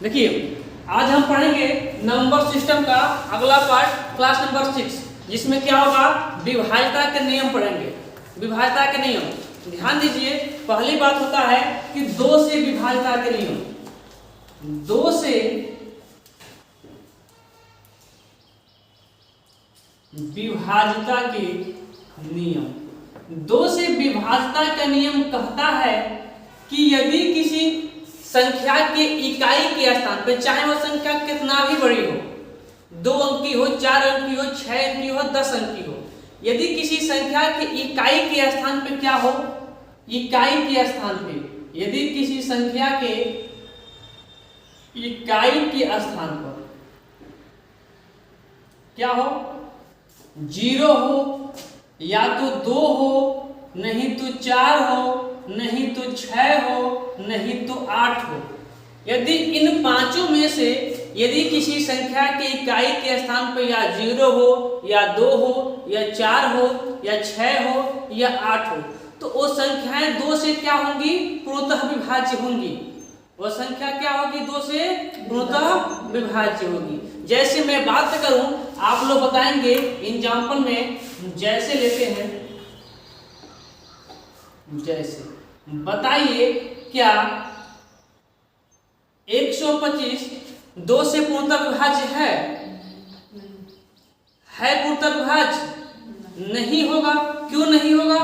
देखिए आज हम पढ़ेंगे नंबर सिस्टम का अगला पार्ट क्लास नंबर 6, जिसमें क्या होगा, विभाज्यता के नियम पढ़ेंगे। विभाज्यता के नियम ध्यान दीजिए। पहली बात होता है कि दो से विभाज्यता के नियम। दो से विभाज्यता के नियम। दो से विभाज्यता का नियम कहता है कि यदि किसी संख्या के इकाई के स्थान पे, चाहे वो संख्या कितना भी बड़ी हो, 2 अंकी हो, 4 अंकी हो, 6 अंकी हो, 10 अंकी हो, यदि किसी संख्या के इकाई के स्थान पे क्या हो, इकाई के स्थान पे यदि किसी संख्या के इकाई के स्थान पर क्या हो, 0 हो, या तो 2 हो, नहीं तो 4 हो, नहीं तो 6 हो, नहीं तो 8 हो। यदि इन पांचों में से यदि किसी संख्या के इकाई के स्थान पर या 0 हो, या 2 हो, या 4 हो, या 6 हो, या 8 हो, तो वो संख्याएं 2 से क्या होंगी, पूर्णतः विभाज्य होंगी। वो संख्या क्या होगी, 2 से पूर्णतः विभाज्य होगी। जैसे मैं बात करूं, आप लोग बताएंगे एग्जाम्पल में, जैसे लेते हैं, जैसे बताइए क्या 125 2 से पूर्णतः विभाज्य है? पूर्णतः विभाज्य नहीं होगा। क्यों नहीं होगा?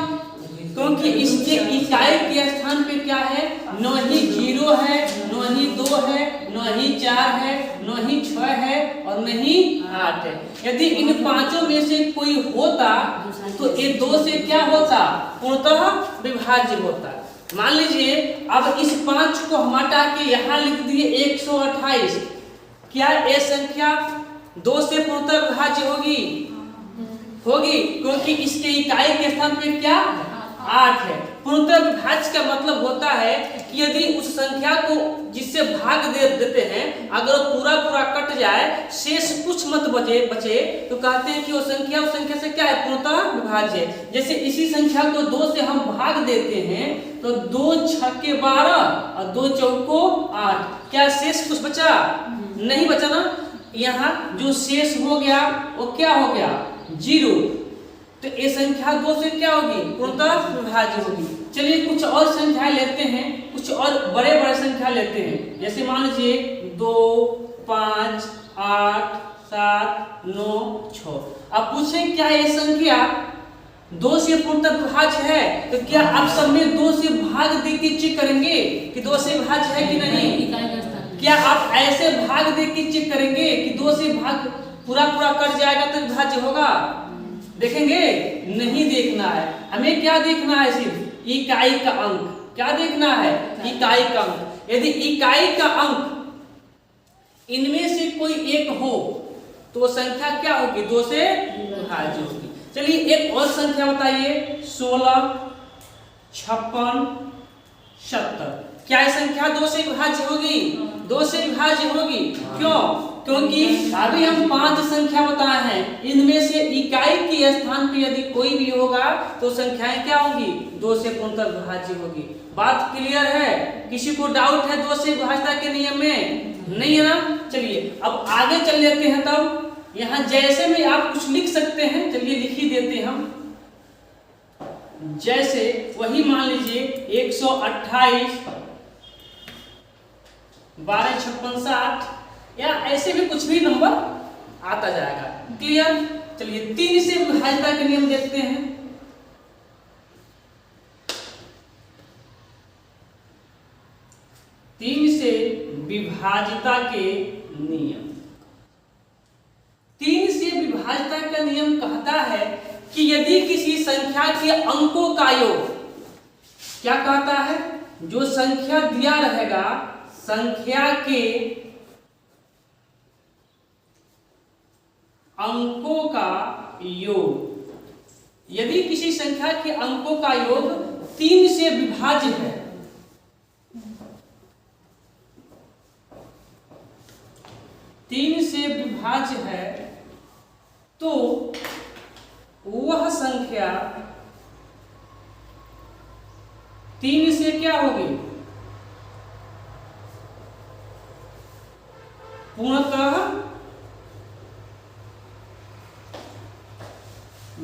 क्योंकि इसके इकाई के स्थान पे क्या है, न ही 0 है, न ही 2 है, न ही 4 है, न ही 6 है, और न ही 8 है। यदि इन पांचों में से कोई होता तो ये 2 से क्या होता, पूर्णतः विभाज्य होता। मान लीजिए अब इस 5 को हम हटा के यहाँ लिख दिए 128। क्या ये संख्या 2 से पूर्णतः विभाज्य होगी? होगी, क्योंकि इसके इकाई के स्थान पे क्या 8 है। पूर्णतः विभाज्य का मतलब होता है कि यदि उस संख्या को जिससे भाग दे देते हैं, अगर पूरा पूरा कट जाए, शेष कुछ मत बचे तो कहते हैं कि वो संख्या उस संख्या से क्या है, पूर्णतः विभाज्य है। जैसे इसी संख्या को 2 से हम भाग देते हैं तो 2 छक्के 12 और 2 चौको 8। क्या शेष कुछ बचा? नहीं बचा ना। यहाँ जो शेष हो गया वो क्या हो गया, 0। तो ये संख्या 2 से क्या होगी, पूर्णतः विभाज्य होगी। चलिए कुछ और संख्याएं लेते हैं, कुछ और बड़े बड़े संख्या लेते हैं। जैसे मान लीजिए 2, 5, 8, 7, 9, 6। अब पूछे क्या ये संख्या 2 से पूर्णतः विभाज्य है? तो क्या आप सब में 2 से भाग दे के चेक करेंगे कि 2 से विभाज्य है कि नहीं? क्या आप ऐसे भाग दे के चेक करेंगे कि 2 से भाग पूरा पूरा कट जाएगा तो विभाज्य होगा? देखेंगे नहीं, देखना है हमें। क्या देखना है? सिर्फ इकाई का अंक। क्या देखना है? इकाई का अंक। यदि इकाई का अंक इनमें से कोई एक हो तो संख्या क्या होगी, 2 से विभाज्य होगी। चलिए एक और संख्या बताइए, 16, 56, 70। क्या यह संख्या 2 से विभाज्य होगी? 2 से विभाज्य होगी। क्यों? क्योंकि अभी हम 5 संख्या बताए हैं, इनमें से इकाई के स्थान पे यदि कोई भी होगा तो संख्याएं क्या होंगी, 2 से पूर्णतः विभाज्य होगी। बात क्लियर है? किसी को डाउट है 2 से विभाज्यता के नियम में? नहीं है ना। चलिए अब आगे चल लेते हैं। तब यहाँ जैसे में आप कुछ लिख सकते हैं, चलिए लिख ही देते हैं हम। जैसे वही मान लीजिए 128 12, 56, 60, या ऐसे भी कुछ भी नंबर आता जाएगा। क्लियर? चलिए 3 से विभाज्यता के नियम देखते हैं। तीन से विभाज्यता के नियम। 3 से विभाज्यता का नियम कहता है कि यदि किसी संख्या के अंकों का योग, क्या कहता है, जो संख्या दिया रहेगा, संख्या के अंकों का योग, यदि किसी संख्या के अंकों का योग 3 से विभाज्य है, 3 से विभाज्य है, तो वह संख्या 3 से क्या होगी, पूर्णतः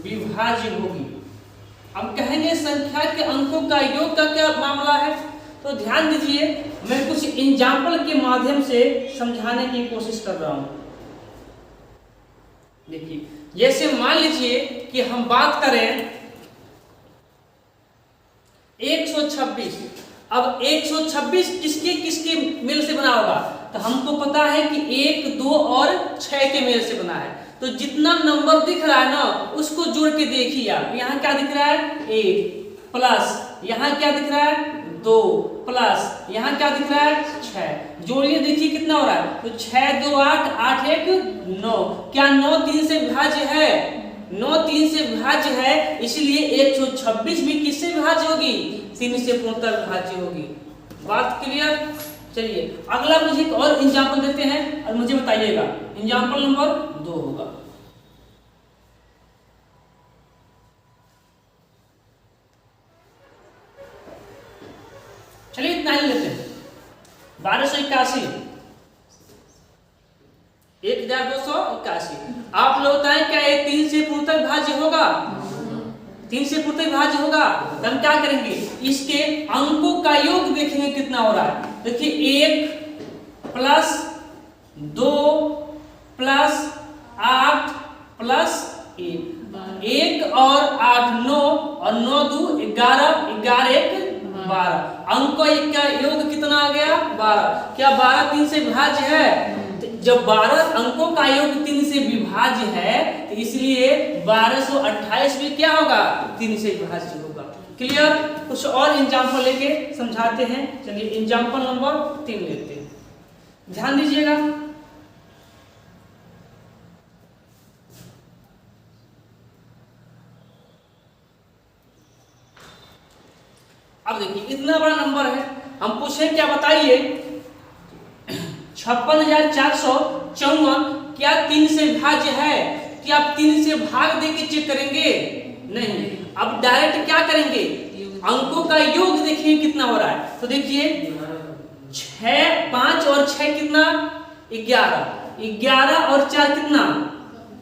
विभाज्य होगी। हम कहेंगे संख्या के अंकों का योग का क्या मामला है, तो ध्यान दीजिए, मैं कुछ एग्जाम्पल के माध्यम से समझाने की कोशिश कर रहा हूं। देखिए, जैसे मान लीजिए कि हम बात करें 126। अब 126 किसके किसके मेल से बना होगा, तो हमको पता है कि 1, 2 और 6 के मेल से बना है। तो जितना नंबर दिख रहा है ना, उसको जोड़ के देखिए आप। यहाँ क्या दिख रहा है, 1 प्लस, यहाँ क्या दिख रहा है, 2 प्लस, यहाँ क्या दिख रहा है, 6। जोड़िए, देखिए कितना हो रहा है, तो 6 2 8, 8 1 9। क्या 9 3 से विभाज्य है, 9 3 से विभाज्य है, इसलिए 126 भी किससे विभाज्य होगी, 3 से पूर्णतः विभाज्य होगी। बात क्लियर। चलिए अगला मुझे एक और एग्जांपल देते हैं और मुझे बताइएगा। एग्जांपल नंबर 2 होगा। चलिए इतना ही लेते हैं। 1281, 1281। आप लोग बताएं क्या ये 3 से पूर्णतः विभाज्य होगा, 3 से पूर्णतः विभाज्य होगा। तो हम क्या करेंगे, इसके अंकों का योग देखेंगे कितना हो रहा है। देखिए 1 प्लस 2 प्लस 8 प्लस 1 और 8 9 और 9 2 11, 11 1 12। अंकों का योग कितना आ गया, 12। क्या 12 3 से विभाज्य है, जब 12 अंकों का योग 3 से विभाज्य है, तो इसलिए 1228 भी क्या होगा, 3 से विभाज्य होगा। क्लियर। कुछ और एग्जांपल लेके समझाते हैं। चलिए एग्जांपल नंबर 3 लेते हैं, ध्यान दीजिएगा। अब देखिए इतना बड़ा नंबर है, हम पूछे क्या बताइए, 56,454 क्या 3 से विभाज्य है। क्या आप 3 से भाग दे के चेक करेंगे, नहीं। अब डायरेक्ट क्या करेंगे, अंकों का योग देखिए कितना हो रहा है। तो देखिए 6 5 और 6 कितना, 11, 11 और 4 कितना,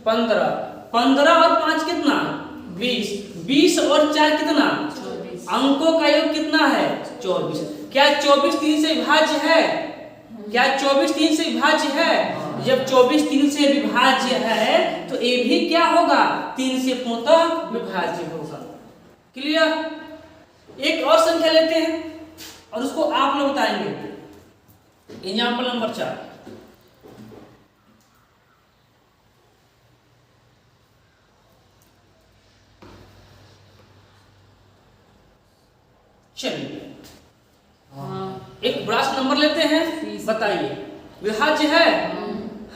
15, 15 और 5 कितना, 20, 20 और 4 कितना, अंकों का योग कितना है, 24। क्या 24 3 से विभाज्य है, क्या 24 3 से विभाज्य है। जब 24 3 से विभाज्य है तो ये भी क्या होगा, 3 से पूर्णतः विभाज्य होगा। क्लियर। एक और संख्या लेते हैं और उसको आप लोग बताएंगे। Example number 4। चलिए एक बड़ा सा नंबर लेते हैं, बताइए विभाज्य है,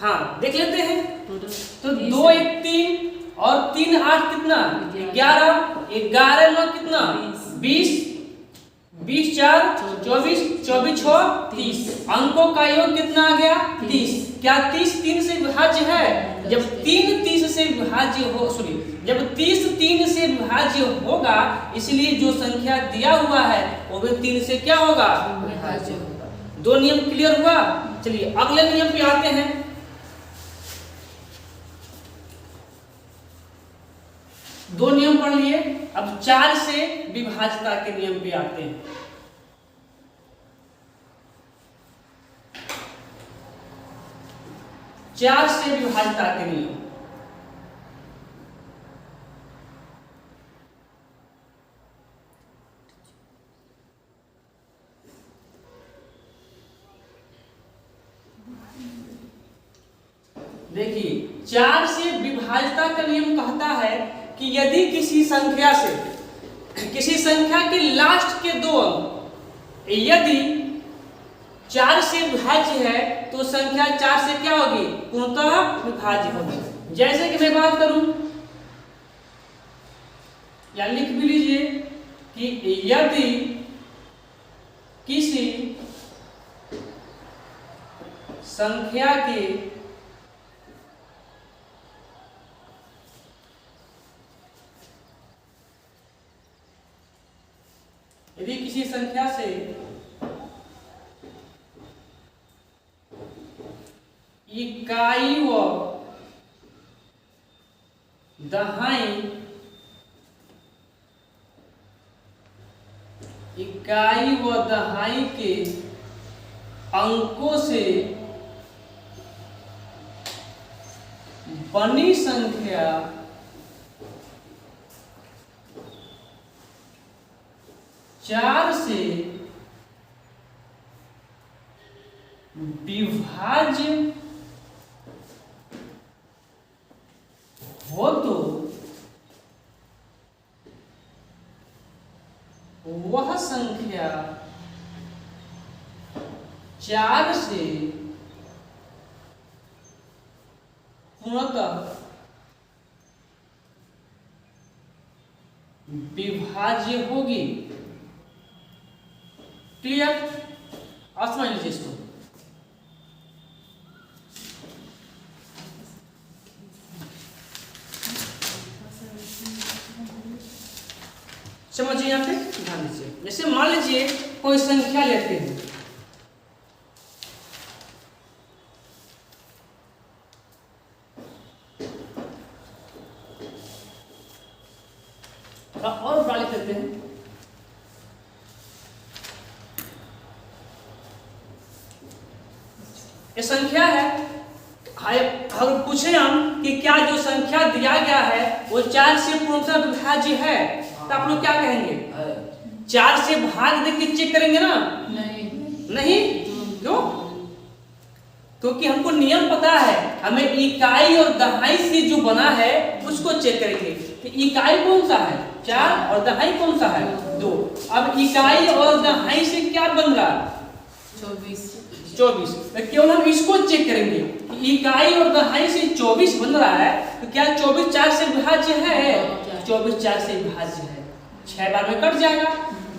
हाँ देख लेते हैं। तो 2 1 3 और 3 8 कितना, 11, 11 9 कितना, 20, 20 4 24, 24 6 30। अंकों का योग कितना आ गया, 30। क्या 30 3 से विभाज्य है। जब 3 30 से विभाज्य हो, सॉरी, जब 30 3 से विभाज्य होगा, इसलिए जो संख्या दिया हुआ है वो भी 3 से क्या होगा, विभाज्य होगा। 2 नियम क्लियर हुआ। चलिए अगले नियम पे आते हैं। दो नियम पढ़ लिए, अब 4 से विभाज्यता के नियम पे आते हैं। चार से विभाज्यता के नियम। देखिए 4 से विभाज्यता का नियम कहता है कि यदि किसी संख्या के लास्ट के 2 अंक यदि 4 से विभाज्य है तो संख्या 4 से क्या होगी, पूर्णतः विभाज्य होगी। जैसे कि मैं बात करूं या लिख भी लीजिए कि यदि किसी संख्या के से इकाई व दहाई, इकाई व दहाई के अंकों से बनी संख्या चार से विभाज्य हो तो वह संख्या चार से पूर्णतः विभाज्य होगी। क्लियर? अब समझ लीजिए इसको। समझिए, यहाँ पे ध्यान दीजिए। जैसे मान लीजिए कोई संख्या लेते हैं, और बड़ा लिख लेते हैं। ये संख्या है। अगर पूछे हम कि क्या जो संख्या दिया गया है वो चार से पूर्णतः विभाज्य है, तो आप लोग क्या कहेंगे? चार से भाग दे के चेक करेंगे ना? नहीं। क्यों? क्योंकि हमको नियम पता है, हमें इकाई और दहाई से जो बना है उसको चेक करेंगे। तो इकाई कौन सा है? 4 और दहाई कौन सा है? 2। अब इकाई और दहाई से क्या बन रहा है? 24। तो केवल हम इसको चेक करेंगे कि इकाई और दहाई से 24 बन रहा है, तो क्या 24 4 से विभाज्य है? 24 4 से विभाज्य है। 6 बार में कट जाएगा।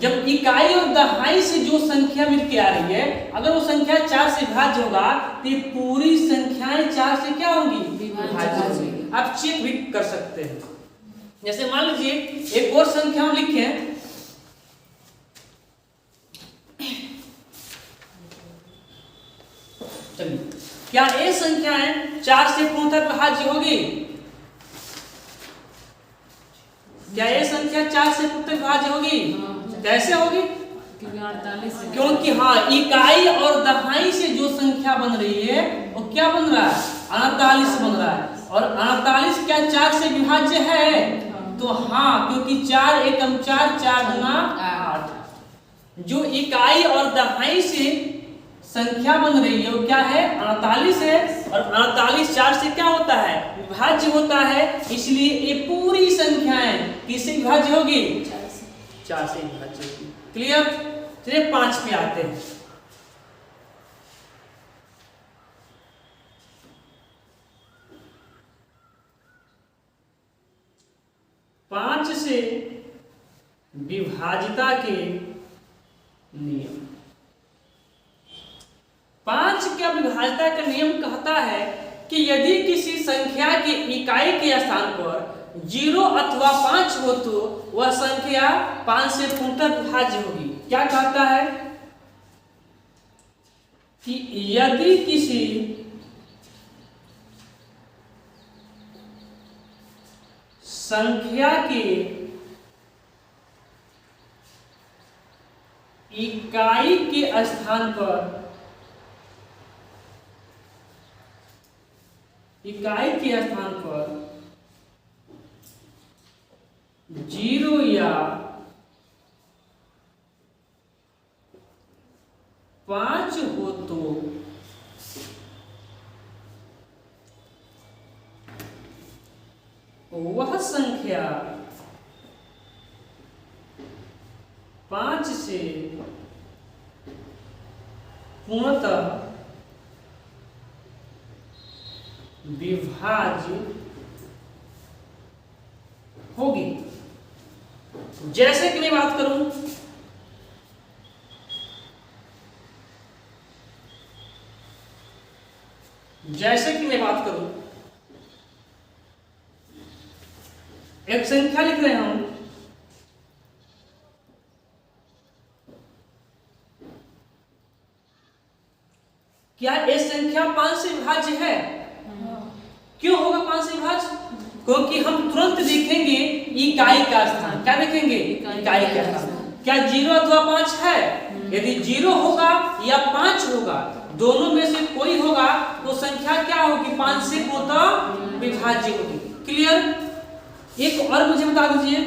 जब इकाई और दहाई से जो संख्या मिल के आ रही है, अगर वो संख्या 4 से विभाज्य होगा तो ये पूरी संख्याएं 4 से क्या होंगी? विभाज्य होंगी। आप चेक भी कर सकते हैं। जैसे मान लीजिए एक और संख्या हम लिखें, चलिए, क्या ये संख्याएं 4 से पूर्णतः विभाज्य होगी? क्या ये संख्या 4 से पूर्णतः विभाज्य होगी? कैसे होगी? क्योंकि हाँ, इकाई और दहाई से जो संख्या बन रही है वो क्या बन रहा है? 48 बन रहा है। और 48 क्या 4 से विभाज्य है? तो हाँ, क्योंकि 4 एकम 4, 4 गुना 8। जो इकाई और दहाई से संख्या बन रही है वो क्या है? 48 है। और 48 4 से क्या होता है? विभाज्य होता है। इसलिए ये पूरी संख्याएं किससे विभाज्य होगी? 4 से विभाज्य होगी। क्लियर? चलिए 5 पे आते हैं। पांच से विभाज्यता के नियम। 5 का विभाज्यता का नियम कहता है कि यदि किसी संख्या के इकाई के स्थान पर 0 अथवा 5 हो तो वह संख्या 5 से पूर्णतः विभाज्य होगी। क्या कहता है कि यदि किसी संख्या के इकाई के स्थान पर इकाई के स्थान पर 0 या 5 हो तो वह संख्या 5 से पूर्णतः विभाज्य होगी। जैसे कि मैं बात करूं, एक संख्या लिख रहे हैं हम, क्या ये संख्या 5 से विभाज्य है? क्यों होगा 5 से विभाज्य? क्योंकि हम तुरंत देखेंगे इकाई का स्थान। क्या देखेंगे? इकाई का स्थान। क्या 0 अथवा 5 है? यदि 0 होगा या 5 होगा, दोनों में से कोई होगा तो संख्या क्या होगी? 5 से पूर्णतः विभाज्य होगी। क्लियर? एक और मुझे बता दीजिए,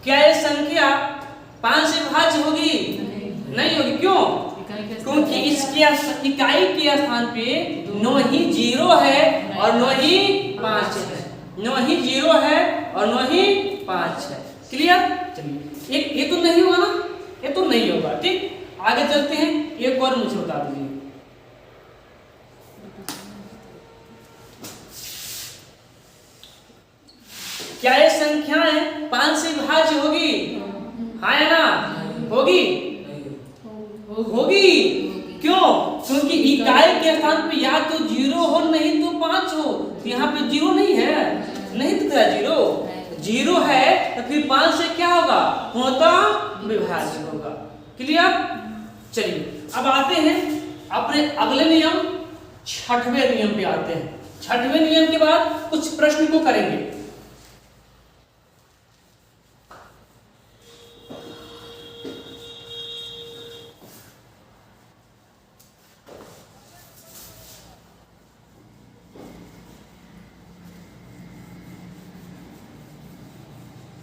क्या ये संख्या 5 से विभाज्य होगी? नहीं होगी। क्यों? क्योंकि इसके इकाई के स्थान पे न ही 0 है और न ही 5 है। न ही 0 है और न ही 5 है। क्लियर? चलिए, एक ये तो नहीं होगा ना, ये तो नहीं होगा। ठीक, आगे चलते हैं। एक और मुझे बता दीजिए, क्या ये संख्याएं 5 से विभाज्य होगी? हाँ या ना? होगी? होगी। क्यों? क्योंकि इकाई के स्थान पे या तो 0 हो नहीं तो 5 हो। तो यहाँ पे 0 नहीं है, नहीं तो क्या 0 है, तो फिर 5 से क्या होगा? पूर्णतः विभाज्य होगा। क्लियर? चलिए, अब आते हैं अपने अगले नियम, 6वें नियम पे आते हैं। 6वें नियम के बाद कुछ प्रश्न को करेंगे।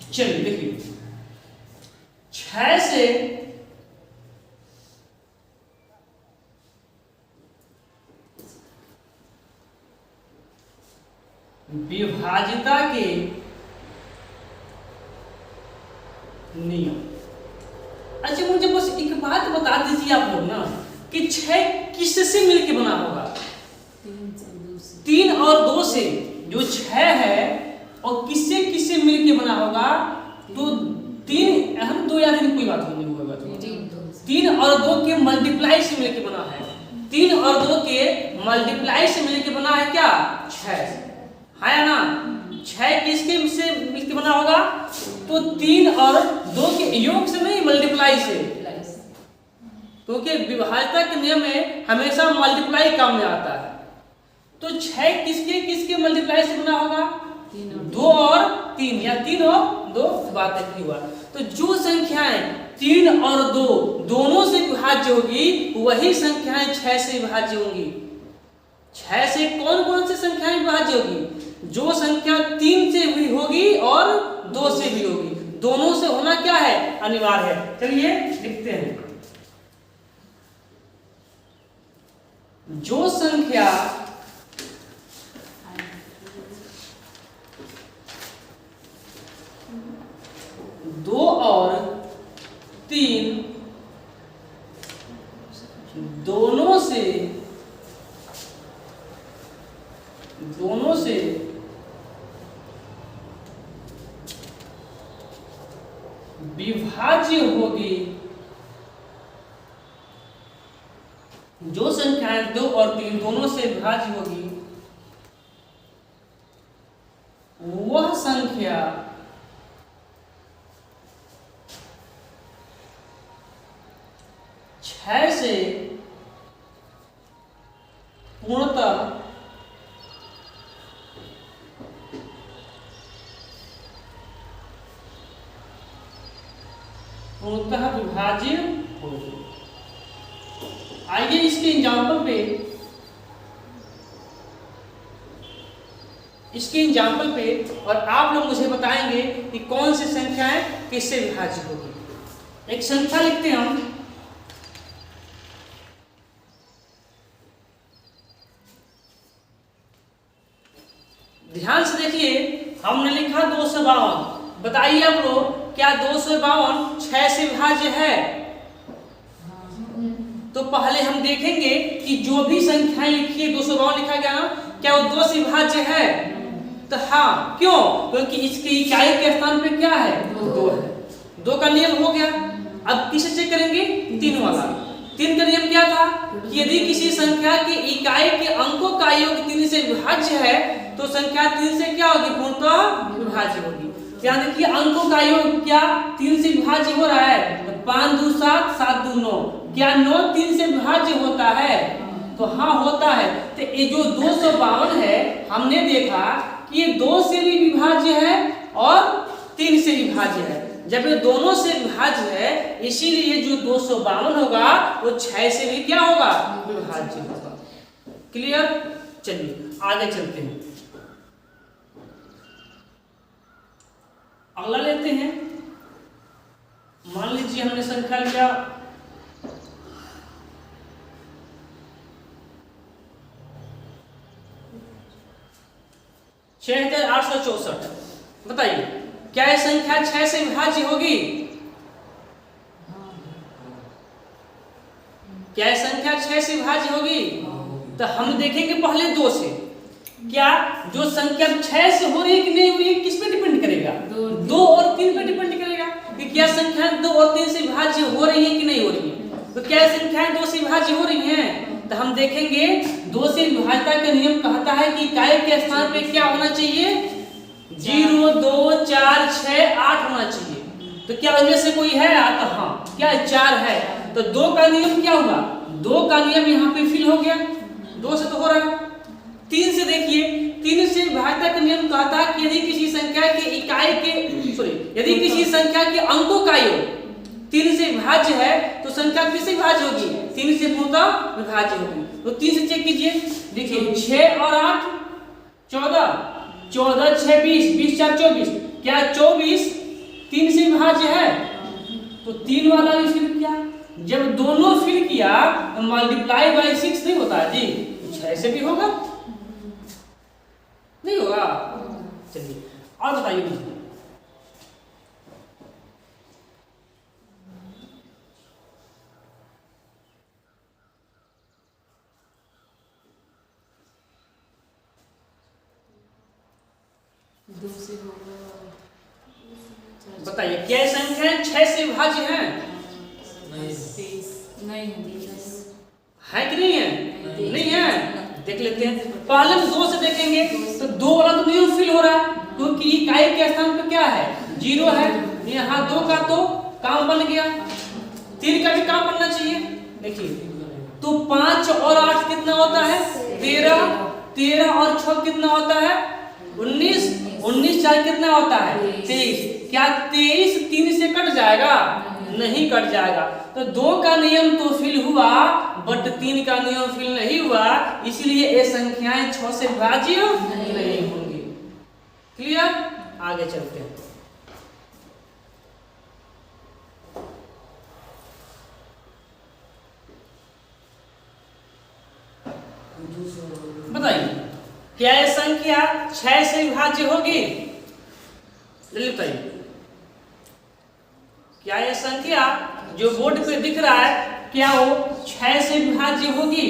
चलिए देखिए, 6 से विभाज्यता के नियम। अच्छा, मुझे बस एक बात बता दीजिए आप लोग ना, कि 6 किससे मिलके बना होगा? 3 और 2 से। जो 6 है और किससे किससे मिलके बना होगा? तो 3, हम 2 याद नहीं, कोई बात नहीं होगा। तो 3 और 2 के मल्टीप्लाई से मिलके बना है। 3 और 2 के मल्टीप्लाई से मिलके बना है क्या? 6। हाँ या ना? 6 किसके से मिलके बना होगा? तो 3 और 2 के योग से नहीं, मल्टीप्लाई से। क्योंकि विभाज्यता के नियम में हमेशा मल्टीप्लाई काम में आता है। तो 6 किसके किसके मल्टीप्लाई से बना होगा? 2 और 3, या 3 और 2, बात एक ही हुआ। तो जो संख्याएं 3 और 2 दोनों से विभाज्य होगी, वही संख्याएं 6 से विभाज्य होंगी। 6 से कौन कौन सी संख्याएं विभाज्य होगी? जो संख्या 3 से भी होगी और 2 से भी होगी। दोनों से होना क्या है? अनिवार्य है। चलिए लिखते हैं, जो संख्या 2 और 3 दोनों से विभाज्य होगी। जो संख्याएं 2 और 3 दोनों से विभाज्य होगी, वह संख्या से पूर्णतः विभाज्य होगी। आइए इसके एग्जाम्पल पे और आप लोग मुझे बताएंगे कि कौन सी संख्याएं किससे विभाज्य होगी। एक संख्या लिखते हैं हम, ध्यान से देखिए, हमने लिखा 252। बताइए आप लोग, क्या 252 6 से विभाज्य है? तो पहले हम देखेंगे कि जो भी संख्याएं लिखी है, 252 लिखा गया ना, क्या वो 2 से विभाज्य है? तो हाँ। क्यों? क्योंकि इसके इकाई के स्थान पे क्या है? 2 है। 2 का नियम हो गया। अब किसे चेक करेंगे? 3 वाला। 3 का नियम क्या था? कि यदि किसी संख्या के इकाई के अंकों का योग 3 से विभाज्य है, तो संख्या 3 से क्या होगी? पूर्णतः विभाज्य होगी। क्या देखिए अंकों का योग क्या 3 से विभाज्य हो रहा है, तो 5 2 7 7 2 9, क्या 9 3 से विभाज्य होता है? तो हाँ होता है। तो ये जो 252 है हमने देखा कि ये 2 से भी विभाज्य है और 3 से विभाज्य है। जब ये दोनों से विभाज्य है इसीलिए जो 252 होगा वो 6 से भी क्या होगा? विभाज्य होगा। क्लियर? चलिए आगे चलते हैं, अगला लेते हैं। मान लीजिए हमने संख्या लिया 6864। बताइए क्या यह संख्या 6 से विभाज्य होगी? क्या यह संख्या 6 से विभाज्य होगी? तो हम देखेंगे पहले 2 से। क्या जो संख्या 6 से हो रही है कि नहीं हो रही है किस पे डिपेंड करेगा? 2 और 3 पे डिपेंड करेगा कि क्या संख्या 2 और 3 से विभाज्य हो रही है कि नहीं हो रही है। तो क्या संख्याएं 2 से विभाज्य हो रही हैं? तो हम देखेंगे 2 से विभाज्यता का नियम कहता है कि इकाई के स्थान पे क्या होना चाहिए? 0 2 4 6 8 होना चाहिए। तो क्या उनमें से कोई है? तो हाँ, क्या 4 है। तो 2 का नियम क्या हुआ? 2 का नियम यहाँ पे फिल हो गया, 2 से तो हो रहा है। 3 से देखिए, 3 से विभाज्यता का नियम कहता है कि यदि किसी संख्या के इकाई के यदि किसी संख्या के अंकों का योग 3 से विभाज्य है तो संख्या किससे विभाज्य होगी? 3 से पूर्णतः विभाज्य होगी। तो 3 से चेक कीजिए, देखिए 6 और 8 14, 14 6 20, 20 4 24। क्या 24 3 से विभाज्य है? तो 3 वाला भी फिल किया, जब दोनों फिल किया तो मल्टीप्लाई बाय 6 नहीं होता है जी, 6 से भी होगा नहीं होगा? चलिए और बताइए मुझे, बताइए क्या संख्या 6 से विभाज्य है? नहीं है कि नहीं है? नहीं है। देख लेते हैं, पहले हम 2 से देखेंगे तो 2 वाला तो नियम फिल हो रहा है क्योंकि इकाई के स्थान पे क्या है? 0 है। यहाँ 2 का तो काम बन गया, 3 का भी काम बनना चाहिए। देखिए तो 5 और 8 कितना होता है? 13, 13 और 6 कितना होता है? 19, 19 4 कितना होता है? 23। क्या 23 3 से कट जाएगा? नहीं कट जाएगा। तो 2 का नियम तो फिल हुआ बट 3 का नियम फिल नहीं हुआ, इसलिए ये संख्याएं 6 से विभाज्य नहीं होंगी। क्लियर? आगे चलते हैं। बताइए क्या यह संख्या 6 से विभाज्य होगी? जल्दी बताइए, क्या यह संख्या जो बोर्ड पे दिख रहा है क्या वो 6 से विभाज्य होगी?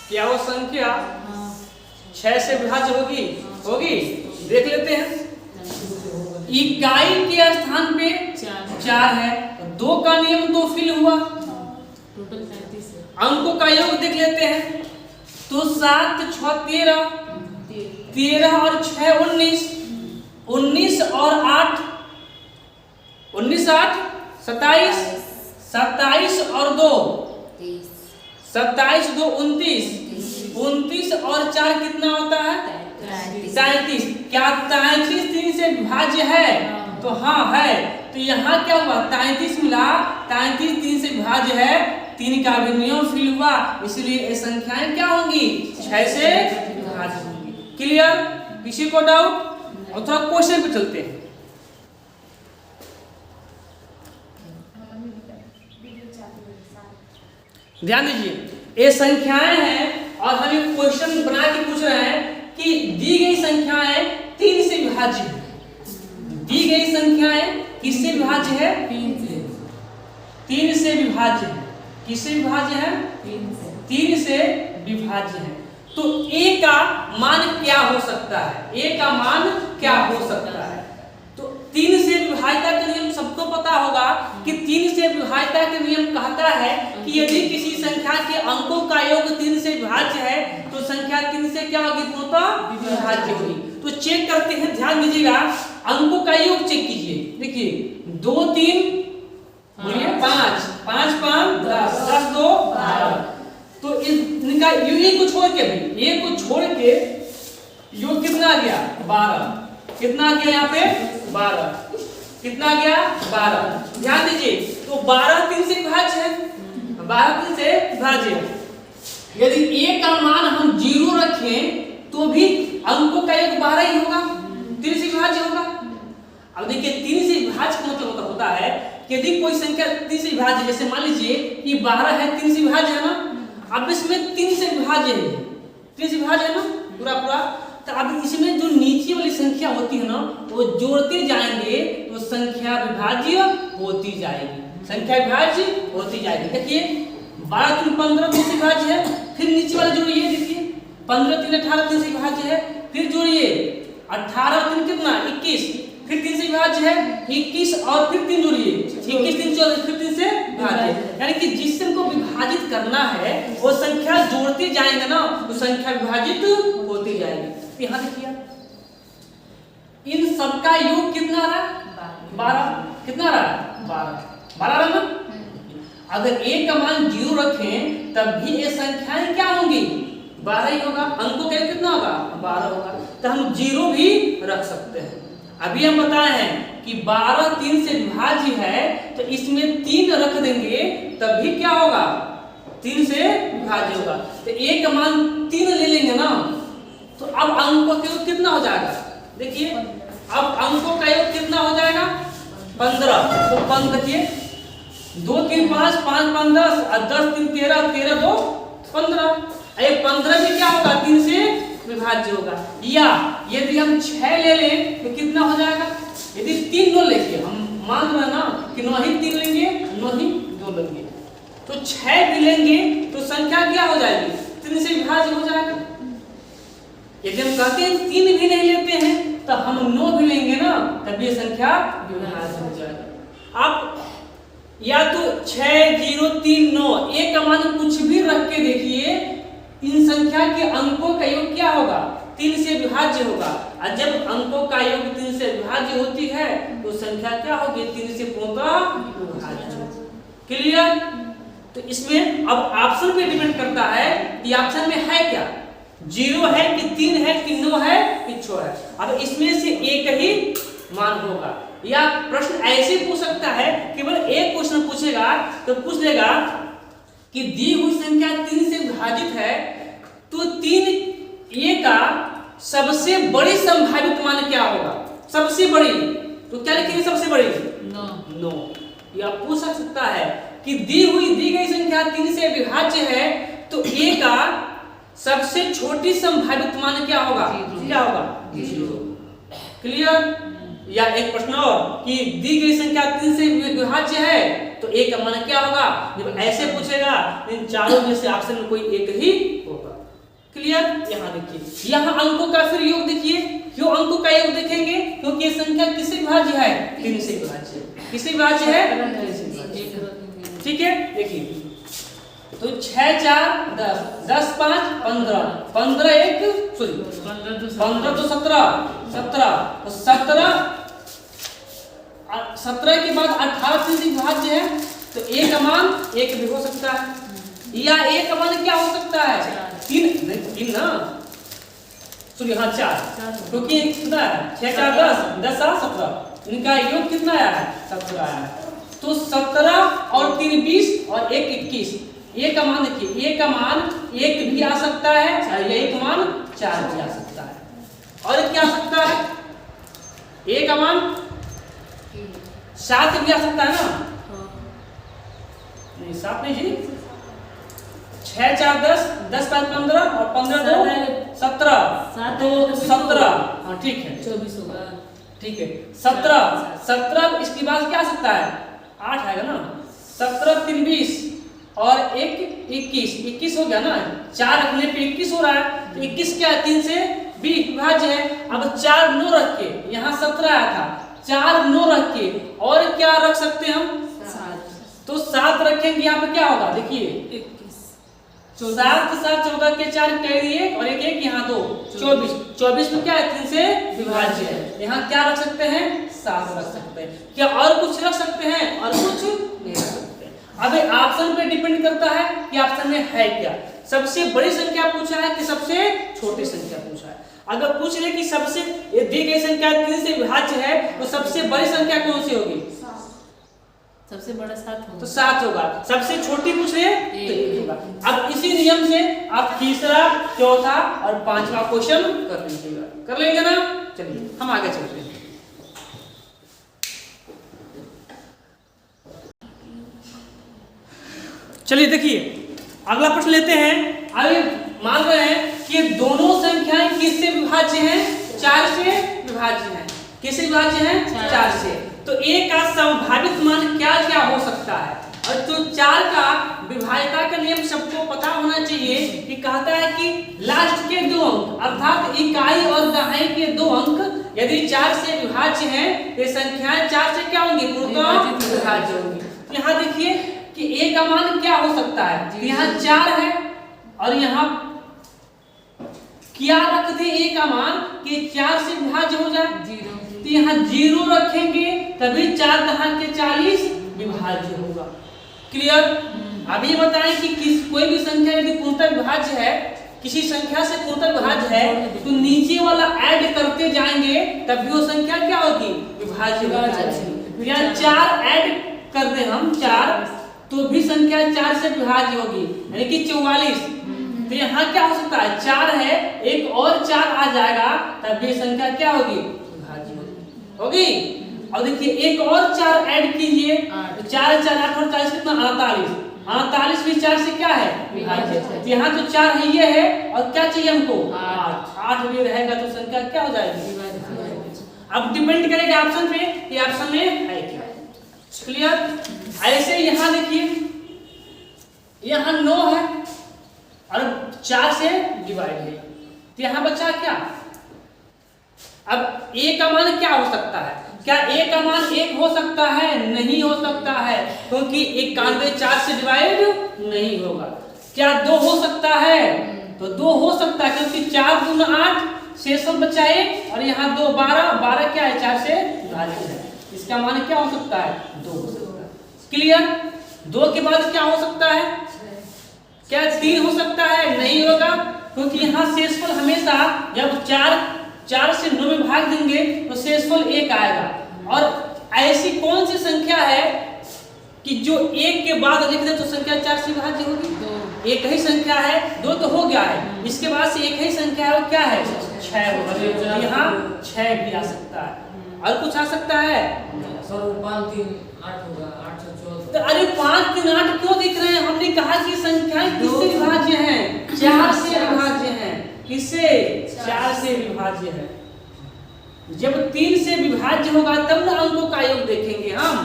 क्या वो संख्या 6 से विभाज्य होगी? होगी। देख लेते हैं, इकाई के स्थान पे 4 है, 2 का नियम तो फिल हुआ, टोटल 35 है। अंकों का योग देख लेते हैं तो 7 6 13, 13 और 6 19, 19 और 8 19 8 27, 27 और 2 27 2 29, 29 और 4 कितना होता है? 33। क्या 33 3 से विभाज्य है? तो हाँ है। तो यहाँ क्या हुआ? 33 मिला, 33 3 से विभाज्य है, 3 का भी नियम फिल हुआ, इसलिए ये संख्याएं क्या होंगी? 6 से विभाज्य होंगी। क्लियर? किसी को डाउट? और थोड़ा क्वेश्चन पे चलते हैं। ध्यान दीजिए, ये संख्याएं हैं और हम एक क्वेश्चन बना के पूछ रहे हैं कि दी गई संख्याएं 3 से विभाज्य है। दी गई संख्याएं किससे विभाज्य है? 3 से विभाज्य है। किससे विभाज्य है? 3 से विभाज्य है। तो a का मान क्या हो सकता है? a का मान क्या हो सकता है? तो 3 से विभाज्यता का नियम सबको पता होगा कि 3 से विभाज्यता के नियम कहता है कि यदि किसी संख्या के अंकों का योग 3 से विभाज्य है तो संख्या 3 से क्या होगी, पूर्णतः विभाज्य होगी। तो चेक करते हैं, ध्यान दीजिएगा, अंकों का योग चेक कीजिए। देखिए 2 3 बोलिए 5 5 5 10 10 2 12। तो इनका ये को छोड़ के भी, ये को छोड़ के योग कितना आ गया, 12। कितना आ गया यहाँ पे, 12। कितना आ गया, 12। ध्यान दीजिए, तो 12 3 से विभाज्य है, 12 3 से विभाज्य है। यदि a का मान हम 0 रखें तो भी अंकों का योग 12 ही होगा, 3 से विभाज्य होगा। अब देखिए 3 से विभाज्य का मतलब होता है कि यदि कोई संख्या 3 से विभाज्य, जैसे मान लीजिए कि 12 है, 3 से विभाज्य है ना, अब इसमें 3 से विभाज्य है, 3 से विभाज्य है ना पूरा पूरा, तो अब इसमें जो नीचे वाली संख्या होती है ना वो जोड़ते जाएंगे तो संख्या विभाज्य होती जाएगी, संख्या विभाज्य होती जाएगी। देखिए 12 3 15 3 से विभाज्य है, फिर नीचे वाले जोड़िए, देखिए 15 3 18 3 से विभाज्य है, फिर जोड़िए 18 3 कितना 21, फिर 3 से विभाज्य है 21 और फिर 3 जोड़िए 21 3 24 फिर 3 से विभाज्य। यानी कि जिस संख्या को विभाजित करना है वो संख्या जोड़ते जाएंगे ना तो संख्या विभाजित होती जाएगी। यहाँ देखिए इन सबका योग कितना रहा, 12। कितना रहा, 12 रहा ना। अगर a का मान 0 रखें तब भी ये संख्याएं क्या होंगी, 12 ही होगा। अंकों का कितना होगा, 12 होगा। तो हम 0 भी रख सकते हैं। अभी हम बताए हैं कि 12 3 से विभाज्य है तो इसमें 3 रख देंगे तब भी क्या होगा, 3 से विभाज्य होगा। तो a का मान 3 ले लेंगे ना, तो अब अंकों का योग कितना हो जाएगा, देखिए अब अंकों का योग कितना हो जाएगा, 15। तो 15 देखिए 2 3 5 5 5 10 और 10 3 13 13 2 15। ये 15 भी क्या होगा, 3 से विभाज्य होगा। या यदि हम 6 ले लें तो कितना हो जाएगा, यदि 3 नो लेंगे, हम मान रहे ना कि नो ही 3 लेंगे नो ही 2 लेंगे, तो 6 भी लेंगे तो संख्या क्या हो जाएगी, 3 से विभाज्य हो जाएगा। यदि हम कहते हैं 3 भी नहीं लेते हैं तो हम 9 भी लेंगे ना तब ये संख्या विभाज्य हो जाएगा। अब या तो 6 0 3 9 एक का मान कुछ भी रख के देखिए, इन संख्या के अंकों का योग क्या होगा, 3 से विभाज्य होगा। और जब अंकों का योग 3 से विभाज्य होती है तो संख्या क्या होगी, 3 से पूर्णतः विभाज्य। क्लियर। तो इसमें अब ऑप्शन पे डिपेंड करता है कि ऑप्शन में है क्या, 0 है कि 3 है कि 9 है कि 6 है। अब इसमें से एक ही मान होगा। या प्रश्न ऐसे पूछ सकता है, केवल एक क्वेश्चन पूछेगा तो पूछ लेगा कि दी हुई संख्या 3 से विभाजित है तो 3 a का सबसे बड़ी संभावित मान क्या होगा, सबसे बड़ी, तो क्या लिखेंगे सबसे बड़ी, 9। या पूछ सकता है कि दी गई संख्या 3 से विभाज्य है तो a का सबसे छोटी संभावित मान क्या होगा, क्या होगा, 0। क्लियर। या एक प्रश्न और कि दी गई संख्या 3 से विभाज्य है तो a का मान क्या होगा। जब ऐसे पूछेगा इन चारों में से ऑप्शन में कोई एक ही होगा। क्लियर। यहाँ देखिए, यहाँ अंकों का फिर योग देखिए, क्यों अंकों का योग देखेंगे, क्योंकि ये संख्या किससे विभाज्य है, 3 से विभाज्य। किससे विभाज्य है, ठीक है। देखिए तो 6 4 10 10 5 15 15 1 सॉरी 15 तो 17 17 तो 17 के बाद 18 से विभाज्य है तो a का मान 1 भी हो सकता है। या a का मान क्या हो सकता है, 3 ना सॉरी हाँ 4, क्योंकि कितना है 6 4 10 10 7 17, इनका योग कितना आया है, 17 आया है। तो 17 और 3 20 और 1 21। a का मान देखिए, a का मान 1 भी आ सकता है और a का मान 4 भी आ सकता है। और क्या आ सकता है, a का मान 7 भी आ सकता है ना, नहीं 7 नहीं जी, 6 4 10 10 5 15 और 15 2 17 तो 17, हाँ ठीक है 24 होगा, ठीक है 17 इसके बाद क्या आ सकता है, 8 आएगा ना, 17 3 20 और 1 21 हो गया ना, 4 रखने पे 21 हो रहा है। तो 21 क्या है, 3 से विभाज्य है। अब 4 9 रख के यहाँ 17 आया था, 4 9 रख के और क्या रख सकते हैं हम? 7। तो 7 रखेंगे, यहाँ पे क्या होगा देखिए 21। 7 के साथ 14 के 4 कैरी 1 और 1 यहाँ 2 24। 24 में क्या है 3 से विभाज्य है। यहाँ क्या रख सकते हैं? 7 रख सकते हैं। क्या और कुछ रख सकते हैं? और कुछ नहीं रख सकते। अब ऑप्शन पे डिपेंड करता है कि ऑप्शन में है क्या। सबसे बड़ी संख्या पूछा है कि सबसे छोटी संख्या पूछा है। अगर पूछ ले कि सबसे दी गई संख्या 3 से विभाज्य है तो सबसे बड़ी संख्या कौन सी होगी? सबसे बड़ा 7 होगा। तो 7 होगा। सबसे छोटी पूछ रहे हैं तो 1 होगा। अब इसी नियम से आप तीसरा, चौथा और 5वां क्वेश्चन कर लीजिएगा। कर लेंगे ना? चलिए हम आगे चलते हैं। चलिए देखिए अगला प्रश्न लेते हैं। अभी मान रहे हैं कि दोनों संख्याएं किससे विभाज्य हैं? 4 से विभाज्य हैं। किससे विभाज्य हैं? 4 से। तो a का संभावित मान क्या क्या हो सकता है? और तो 4 का विभाज्यता का नियम सबको पता होना चाहिए कि कहता है कि लास्ट के 2 अंक अर्थात इकाई और दहाई के 2 अंक यदि 4 से विभाज्य हैं तो संख्याएं 4 से क्या होंगी? पूर्णतः विभाज्य होंगी। यहाँ देखिए कि a का मान क्या हो सकता है? तो यहाँ 4 है और यहाँ क्या रख दे a का मान कि 4 से विभाज्य हो जाए? 0। तो यहाँ 0 रखेंगे तभी 4 दहाई के 40 विभाज्य होगा। क्लियर? अब ये बताएं कि कोई भी संख्या यदि पूर्णतः विभाज्य है, किसी संख्या से पूर्णतः विभाज्य है तो नीचे वाला ऐड करते जाएंगे तब भी वो संख्या क्या होगी? विभाज्य होगी। यहाँ 4 ऐड कर दे हम 4 तो भी संख्या 4 से विभाज्य होगी यानी कि 44। तो यहाँ क्या हो सकता है? 4 है, एक और 4 आ जाएगा तब ये संख्या क्या होगी? विभाज्य होगी। और देखिए एक और 4 ऐड कीजिए तो 4 4 8 और 40 कितना? 48। 48 भी 4 से क्या है? विभाज्य। तो यहाँ तो 4 है, ये है और क्या चाहिए हमको? 8 भी रहेगा तो संख्या क्या हो जाएगी? अब डिपेंड करेगा ऑप्शन पे कि ऑप्शन में है क्या। क्लियर? ऐसे यहाँ देखिए यहाँ 9 है और 4 से डिवाइड है तो यहाँ बचा क्या? अब a का मान क्या हो सकता है? क्या a का मान 1 हो सकता है? नहीं हो सकता है क्योंकि 91 4 से डिवाइड नहीं होगा। क्या 2 हो सकता है? तो 2 हो सकता है क्योंकि 4 दूना 8 शेषफल बचा 1 और यहाँ 2 12 12 क्या है? 4 से विभाजित है। इसका मान क्या हो सकता है? 2 हो सकता है। क्लियर? 2 के बाद क्या हो सकता है? क्या 3 हो सकता है? नहीं होगा क्योंकि यहाँ शेषफल हमेशा जब 4 से 9 में भाग देंगे तो शेषफल 1 आएगा। और ऐसी कौन सी संख्या है कि जो 1 के बाद लिख दे तो संख्या 4 से विभाज्य होगी? 2 एक ही संख्या है, 2 तो हो गया है, इसके बाद से एक ही संख्या है और क्या है? 6 होगा। यहाँ 6 भी आ सकता है। और कुछ आ सकता है? सर 5 3 8 होगा। 8 से 14। तो अरे 5 3 8 क्यों दिख रहे हैं? हमने कहा कि संख्याएं किससे विभाज्य हैं? 4 से विभाज्य हैं। किससे? 4 से विभाज्य है। जब 3 से विभाज्य होगा तब ना अंकों का योग देखेंगे हम।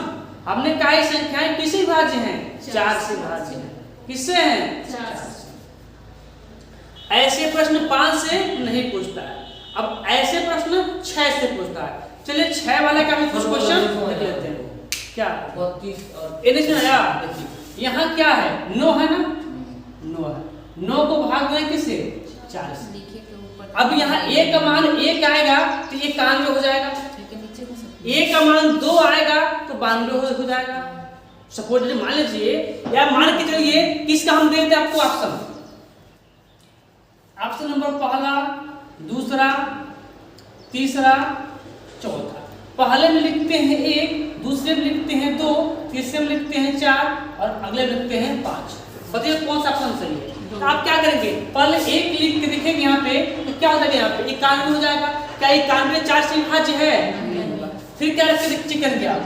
हमने कहा ये संख्याएं किससे विभाज्य हैं? 4 से विभाज्य हैं। किससे हैं? 4 से। ऐसे प्रश्न 5 से नहीं पूछता है। अब ऐसे प्रश्न 6 से पूछता है। चलिए 6 वाले का भी कुछ क्वेश्चन देख लेते हैं। क्या 32 और देखिए यहाँ क्या है? 9 है ना? 9 है। 9 को भाग दें किससे? 4 से। अब यहाँ a का मान 1 आएगा तो ये 91 हो जाएगा। a का मान 2 आएगा तो 92 हो जाएगा। सपोज मान लीजिए या मान के चलिए किसका हम देते हैं आपको ऑप्शन। ऑप्शन नंबर पहला, दूसरा, तीसरा, चौथा। पहले में लिखते हैं 1, दूसरे में लिखते हैं 2, तीसरे में लिखते हैं 4 और अगले में लिखते हैं 5। बताइए कौन सा ऑप्शन सही है? तो आप क्या करेंगे? पहले 1 लिख के लिखेंगे यहाँ पे तो क्या हो जाएगा? यहाँ पे 91 हो जाएगा। क्या 91 4 से विभाज्य है? फिर क्या रख के चेक करेंगे आप?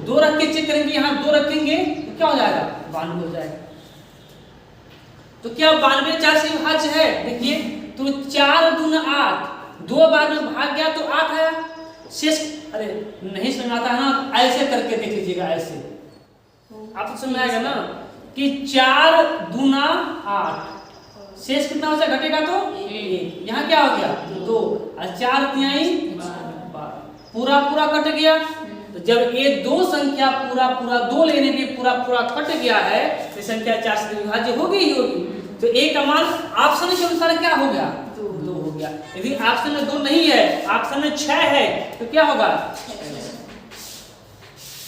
2 रख के चेक करेंगे। यहाँ 2 रखेंगे तो क्या हो जाएगा? 92 हो जाएगा। तो क्या 92 4 से विभाज्य है? देखिए तो 4 दूना 8, 2 बार में भाग गया तो 8 आया। शेष अरे नहीं समझ आता है ना, ऐसे करके देख लीजिएगा। ऐसे आप समझ में आएगा ना कि 4 दूना 8, शेष कितना हो जाएगा? घटेगा तो 1। यहाँ क्या हो गया? 2 और 4 तिहाई 12। पूरा पूरा कट गया। तो जब ये दो संख्या पूरा पूरा दो लेने पे पूरा पूरा कट गया है तो संख्या 4 से विभाज्य होगी ही होगी। तो ए का मान ऑप्शन के अनुसार क्या हो गया? 2 हो गया। यदि ऑप्शन में 2 नहीं है, ऑप्शन में 6 है तो क्या होगा?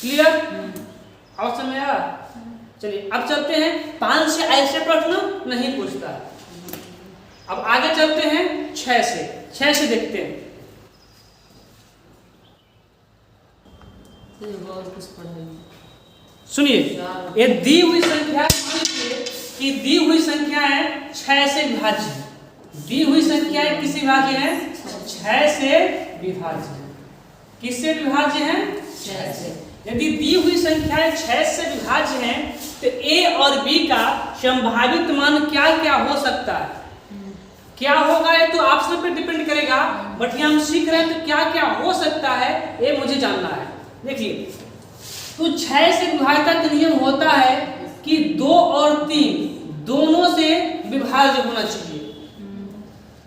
क्लियर? ऑप्शन में आया। चलिए अब चलते हैं। 5 से ऐसे प्रश्न नहीं पूछता है। अब आगे चलते हैं 6 से। 6 से देखते हैं। और कुछ पढ़ाई सुनिए, ये दी हुई संख्या, मान लीजिए कि दी हुई संख्या है 6 से विभाज्य है। दी हुई संख्या किससे विभाज्य है? 6 से विभाज्य है। किससे विभाज्य है? 6 से। यदि दी हुई संख्याएं 6 से विभाज्य हैं तो ए और बी का संभावित मान क्या क्या हो सकता है? क्या होगा ये तो ऑप्शन पे डिपेंड करेगा, बट ये हम सीख रहे हैं तो क्या क्या हो सकता है ये मुझे जानना है। देखिए, तो 6 से विभाज्यता का नियम होता है कि 2 और 3 दोनों से विभाज्य होना चाहिए।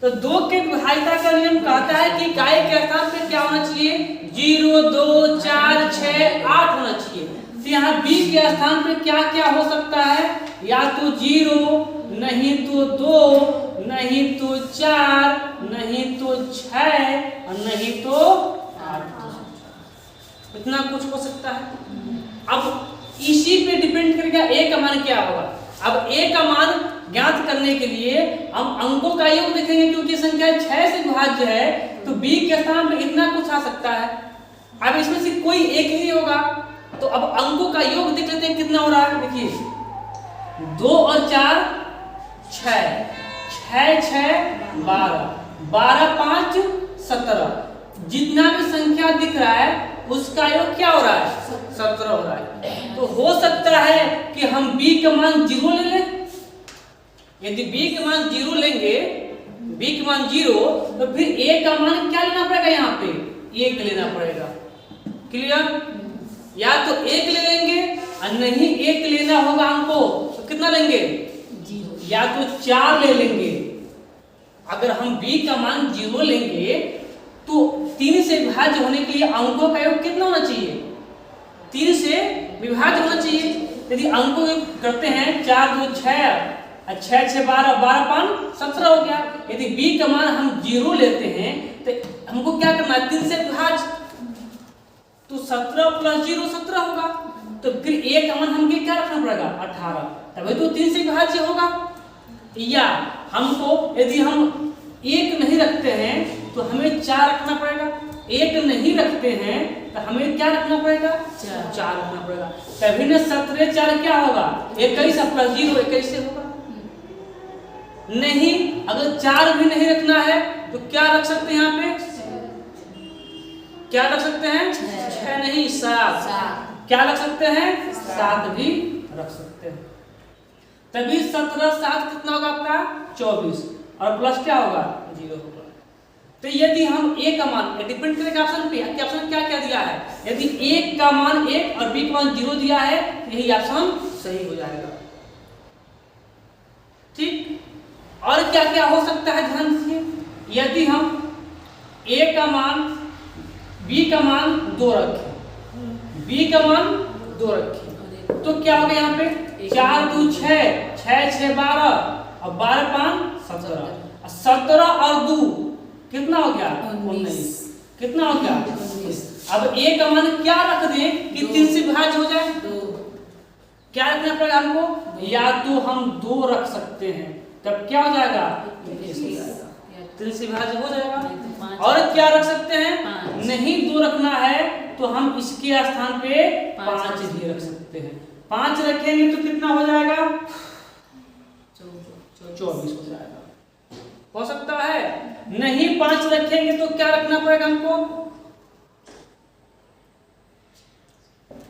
तो 2 के विभाज्यता का नियम कहता है कि इकाई के स्थान पे क्या होना चाहिए? 0, 2, 4, 6, 8 होना चाहिए। तो यहाँ b के स्थान पे क्या क्या हो सकता है? या तो 0, नहीं तो 2, नहीं तो 4, नहीं तो 6 और नहीं तो 8। इतना कुछ हो सकता है। अब इसी पे डिपेंड करेगा ए का मान क्या होगा। अब ए का मान ज्ञात करने के लिए हम अंकों का योग देखेंगे, क्योंकि संख्या 6 से विभाज्य है तो b के स्थान पे इतना कुछ आ सकता है। अब इसमें से कोई एक ही होगा, तो अब अंकों का योग देख लेते हैं कितना हो रहा है। देखिए, 2 और 4 6, 6 6 12, 12 5 17। जितना भी संख्या दिख रहा है उसका योग क्या हो रहा है? 17 हो रहा है। तो हो सकता है कि हम b का मान 0 ले लें। यदि b का मान 0 लेंगे, b का मान 0, तो फिर a का मान क्या लेना पड़ेगा? यहाँ पे 1 लेना पड़ेगा। क्लियर? या तो 1 ले लेंगे और नहीं 1 लेना होगा हमको, तो कितना लेंगे? 0। या तो 4 ले लेंगे। अगर हम b का मान 0 लेंगे तो 3 से विभाज्य होने के लिए अंकों का योग कितना होना चाहिए? 3 से विभाज्य होना चाहिए। यदि अंकों करते हैं 4 2 6, 6 6 12, 12 5 17 हो गया। यदि b का मान हम 0 लेते हैं तो हमको क्या करना है? 3 से विभाज्य, तो 17 + 0 17 होगा। तो फिर a का मान हमको क्या रखना पड़ेगा? 18, तभी तो 3 से विभाज्य होगा। या हमको यदि हम 1 नहीं रखते हैं तो हमें 4 रखना पड़ेगा। 1 नहीं रखते हैं तो हमें क्या रखना पड़ेगा? 4 रखना पड़ेगा। तभी ना 17 4 क्या होगा? 21 + 0 21 से होगा। नहीं, अगर 4 भी नहीं रखना है तो क्या रख सकते हैं? यहाँ पे क्या रख सकते हैं? 6 नहीं 7। क्या रख सकते हैं? 7 भी रख सकते हैं। तभी 17 7 कितना होगा आपका? 24 और प्लस क्या होगा? 0 होगा। तो यदि हम a का मान, डिपेंड करेगा ऑप्शन पे कि ऑप्शन क्या क्या दिया है। यदि a का मान 1 और b का मान 0 दिया है तो यही ऑप्शन सही हो जाएगा। ठीक? और क्या क्या हो सकता है ध्यान दीजिए। यदि हम a का मान b का मान 2 रखें, b का मान 2 रखें तो क्या होगा? यहाँ पे 4 2 6, 6 6 12 और 12 5 17। 17 और 2 कितना हो गया? 19। कितना हो गया? 19। अब a का मान क्या रख दें कि 3 से विभाज्य हो जाए? 2। क्या रखना पड़ेगा हमको? या तो हम 2 रख सकते हैं, तब क्या हो जाएगा? 3 से विभाज्य हो जाएगा। और क्या रख सकते हैं? नहीं 2 रखना है तो हम इसके स्थान पे 5 भी रख सकते हैं। 5 रखेंगे तो कितना हो जाएगा? 24 हो जाएगा। हो सकता है। नहीं 5 रखेंगे तो क्या रखना पड़ेगा हमको?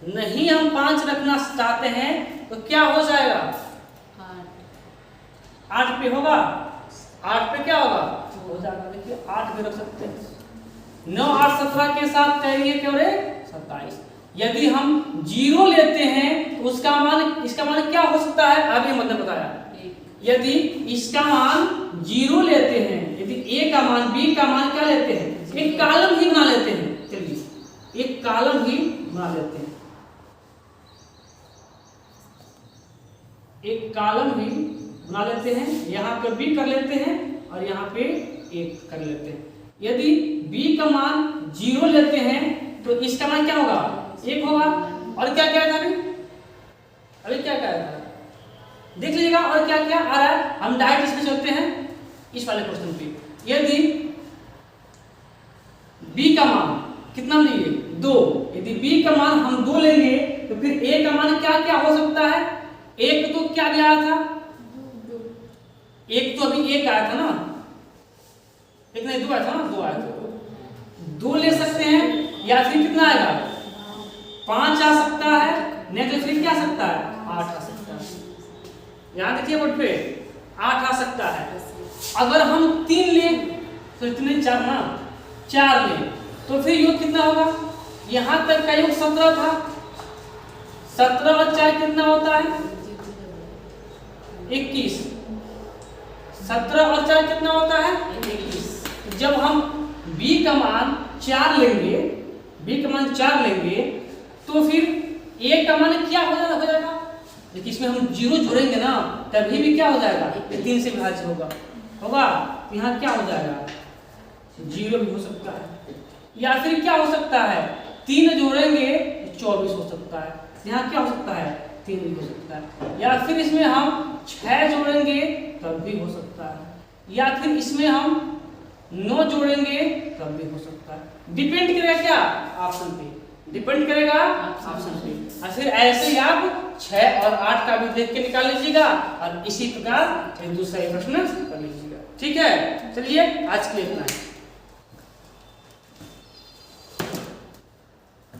नहीं हम 5 रखना चाहते हैं तो क्या हो जाएगा? 8 पे होगा। 8 पे क्या होगा? हो जाएगा। देखिए 8 भी रख सकते हैं। 9 8 17 के साथ करिए क्या रे? 27। यदि हम 0 लेते हैं तो उसका मान, इसका मान क्या हो सकता है? अभी मतलब बताया। यदि इसका मान 0 लेते हैं, यदि a का मान b का मान क्या लेते हैं? एक कॉलम ही बना लेते हैं। चलिए एक कॉलम ही बना लेते हैं, एक कॉलम ही बना लेते हैं, यहाँ पे बी कर लेते हैं और यहाँ पे एक कर लेते हैं। यदि b का मान 0 लेते हैं तो इसका मान क्या होगा, 1 होगा। और क्या क्या था अभी क्या क्या था देख लीजिएगा। और क्या क्या आ रहा है, हम डायरेक्ट इसमें चलते हैं इस वाले क्वेश्चन पे। यदि b का मान कितना लिए 2, यदि b का मान हम 2 लेंगे तो फिर a का मान क्या क्या हो सकता है। एक तो क्या गया था, एक तो अभी 1 आया था ना, एक नहीं 2 आया था ना, 2 आया था, 2 ले सकते हैं। या फिर कितना आएगा 5 आ सकता है, नहीं तो फिर क्या आ सकता है 8 आ सकता है। यहाँ देखिए बोर्ड पे 8 आ सकता है। अगर हम 3 ले तो इतने 4 ना, 4 ले तो फिर योग कितना होगा, यहाँ तक का योग 17 था, 17 और 4 कितना होता है 21, 17 और 4 कितना होता है 21। जब हम b का मान 4 लेंगे, b का मान 4 लेंगे तो फिर a का मान क्या हो जाएगा। देखिए इसमें हम 0 जोड़ेंगे ना तभी भी क्या हो जाएगा, 3 से विभाज्य होगा तो यहाँ क्या हो जाएगा 0 भी हो सकता है। या फिर क्या हो सकता है 3 जोड़ेंगे 24 हो सकता है, यहाँ क्या हो सकता है 3 भी हो सकता है। या फिर इसमें हम 6 जोड़ेंगे तब भी हो सकता है, या फिर इसमें हम 9 जोड़ेंगे तब भी हो सकता है। डिपेंड करेगा क्या ऑप्शन पे, डिपेंड करेगा ऑप्शन पे। और फिर ऐसे ही आप 6 और 8 का भी देख के निकाल लीजिएगा और इसी प्रकार एक दूसरा प्रश्न कर लीजिएगा। ठीक है, चलिए आज के लिए इतना है।